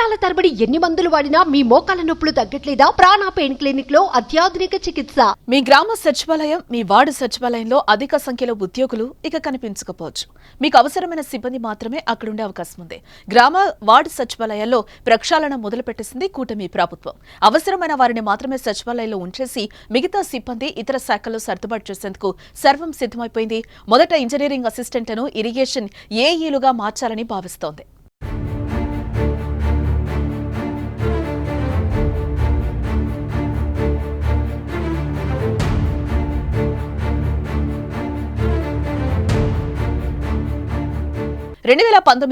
నెలల తరబడి ఎన్ని మందులు వాడినా మీ మోకాల నొప్పులు తగ్గట్లేదా? ప్రాణ పెయిన్ క్లినిక్ లో అత్యాధునిక చికిత్స. మీ గ్రామ సచివాలయం, మీ వార్డు సచివాలయంలో అధిక సంఖ్యలో ఉద్యోగులు ఇక కనిపించకపోవచ్చు. మీకు అవసరమైన సిబ్బంది మాత్రమే అక్కడుండే అవకాశం ఉంది. గ్రామ, వార్డు సచివాలయాల్లో ప్రక్షాళన మొదలుపెట్టేసింది కూటమి ప్రభుత్వం. అవసరమైన వారిని మాత్రమే సచివాలయంలో ఉంచేసి మిగతా సిబ్బంది ఇతర శాఖల్లో సర్దుబాటు చేసేందుకు సర్వం సిద్ధమైపోయింది. మొదట ఇంజనీరింగ్ అసిస్టెంట్లను ఇరిగేషన్ ఏఈలుగా మార్చాలని భావిస్తోంది.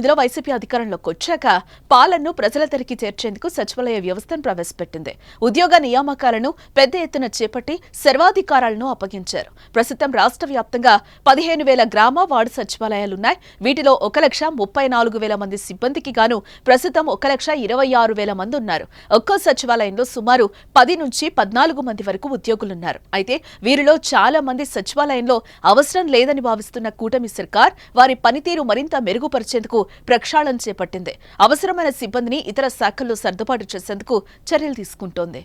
లో వైసీపీ అధికారంలోకి వచ్చాక పాలనను ప్రజల దరికి చేర్చేందుకు సచివాలయ వ్యవస్థను ప్రవేశపెట్టింది. ఉద్యోగ నియామకాలను పెద్ద ఎత్తున చేపట్టి సర్వాధికారాలను అప్పగించారు. ప్రస్తుతం రాష్ట్ర వ్యాప్తంగా 15,000 గ్రామ, వార్డు సచివాలయాలున్నాయి. వీటిలో 1,34,000 మంది సిబ్బందికి గాను ప్రస్తుతం 1,26,000 మంది ఉన్నారు. ఒక్కో సచివాలయంలో సుమారు 10 నుంచి 14 మంది వరకు ఉద్యోగులున్నారు. అయితే వీరిలో చాలా మంది సచివాలయంలో అవసరం లేదని భావిస్తున్న కూటమి సర్కార్ వారి పనితీరు మరింత మెరుగుపరిచేందుకు ప్రక్షాళన చేపట్టింది. అవసరమైన సిబ్బందిని ఇతర శాఖల్లో సర్దుబాటు చేసేందుకు చర్యలు తీసుకుంటోంది.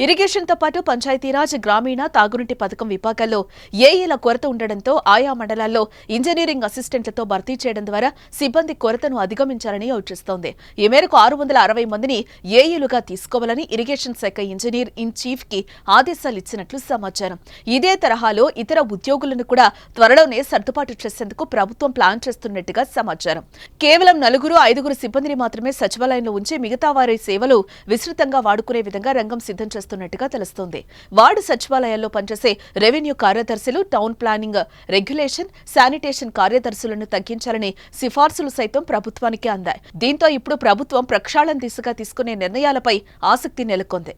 ఇరిగేషన్తో పాటు పంచాయతీరాజ్, గ్రామీణ, తాగునీటి పథకం విభాగాల్లో ఏఈల కొరత ఉండడంతో ఆయా మండలాల్లో ఇంజనీరింగ్ అసిస్టెంట్లతో భర్తీ చేయడం ద్వారా సిబ్బంది కొరతను అధిగమించాలని యోచిస్తోంది. ఈ మేరకు 660 మందిని ఏఈలుగా తీసుకోవాలని ఇరిగేషన్ శాఖ ఇంజనీర్ ఇన్ చీఫ్ కి ఆదేశాలు ఇచ్చినట్లు సమాచారం. ఇదే తరహాలో ఇతర ఉద్యోగులను కూడా త్వరలోనే సర్దుబాటు చేసేందుకు ప్రభుత్వం ప్లాన్ చేస్తున్నట్టుగా సమాచారం. కేవలం 4-5 సిబ్బందిని మాత్రమే సచివాలయంలో ఉంచి మిగతా వారి సేవలు విస్తృతంగా వాడుకునే విధంగా రంగం సిద్ధం చేస్తున్నట్టుగా తెలుస్తోంది. వార్డు సచివాలయాల్లో పనిచేసే రెవెన్యూ కార్యదర్శులు, టౌన్ ప్లానింగ్, రెగ్యులేషన్, శానిటేషన్ కార్యదర్శులను తగ్గించాలనే సిఫార్సులు సైతం ప్రభుత్వానికి అందాయి. దీంతో ఇప్పుడు ప్రభుత్వం ప్రక్షాళన దిశగా తీసుకునే నిర్ణయాలపై ఆసక్తి నెలకొంది.